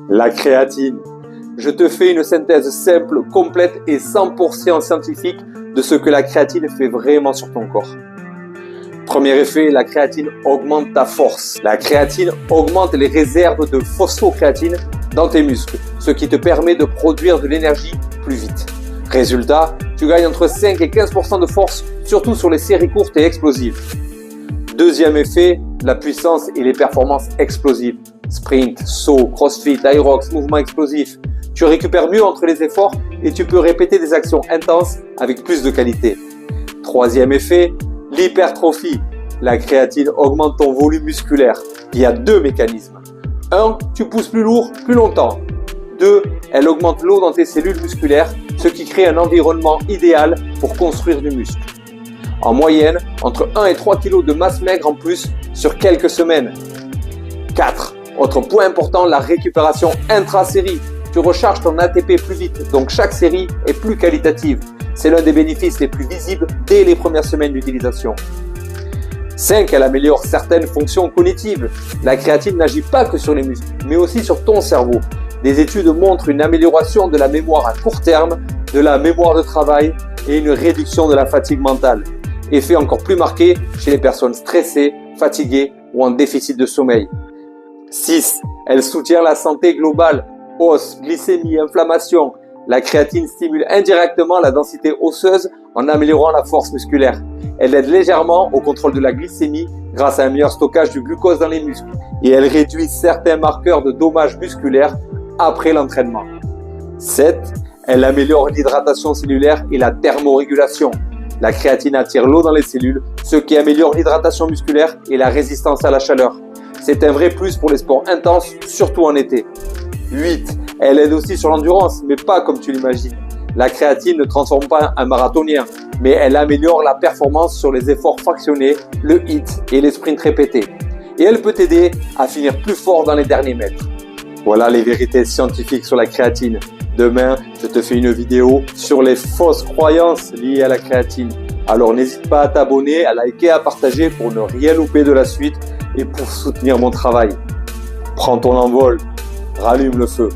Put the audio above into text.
La créatine. Je te fais une synthèse simple, complète et 100% scientifique de ce que la créatine fait vraiment sur ton corps. Premier effet, la créatine augmente ta force. La créatine augmente les réserves de phosphocréatine dans tes muscles, ce qui te permet de produire de l'énergie plus vite. Résultat, tu gagnes entre 5 et 15% de force, surtout sur les séries courtes et explosives. Deuxième effet, la puissance et les performances explosives. Sprint, saut, crossfit, aerox, mouvement explosif. Tu récupères mieux entre les efforts et tu peux répéter des actions intenses avec plus de qualité. Troisième effet, l'hypertrophie. La créatine augmente ton volume musculaire. Il y a deux mécanismes. 1. Tu pousses plus lourd, plus longtemps. 2. Elle augmente l'eau dans tes cellules musculaires, ce qui crée un environnement idéal pour construire du muscle. En moyenne, entre 1 et 3 kg de masse maigre en plus sur quelques semaines. 4. Autre point important, la récupération intra-série. Tu recharges ton ATP plus vite, donc chaque série est plus qualitative. C'est l'un des bénéfices les plus visibles dès les premières semaines d'utilisation. 5. Elle améliore certaines fonctions cognitives. La créatine n'agit pas que sur les muscles, mais aussi sur ton cerveau. Des études montrent une amélioration de la mémoire à court terme, de la mémoire de travail et une réduction de la fatigue mentale. Effet encore plus marqué chez les personnes stressées, fatiguées ou en déficit de sommeil. 6. Elle soutient la santé globale. Os, glycémie, inflammation. La créatine stimule indirectement la densité osseuse en améliorant la force musculaire. Elle aide légèrement au contrôle de la glycémie grâce à un meilleur stockage du glucose dans les muscles et elle réduit certains marqueurs de dommages musculaires après l'entraînement. 7. Elle améliore l'hydratation cellulaire et la thermorégulation. La créatine attire l'eau dans les cellules, ce qui améliore l'hydratation musculaire et la résistance à la chaleur. C'est un vrai plus pour les sports intenses, surtout en été. 8. Elle aide aussi sur l'endurance, mais pas comme tu l'imagines. La créatine ne transforme pas un marathonien, mais elle améliore la performance sur les efforts fractionnés, le HIIT et les sprints répétés. Et elle peut t'aider à finir plus fort dans les derniers mètres. Voilà les vérités scientifiques sur la créatine. Demain, je te fais une vidéo sur les fausses croyances liées à la créatine. Alors n'hésite pas à t'abonner, à liker, à partager pour ne rien louper de la suite et pour soutenir mon travail. Prends ton envol, rallume le feu.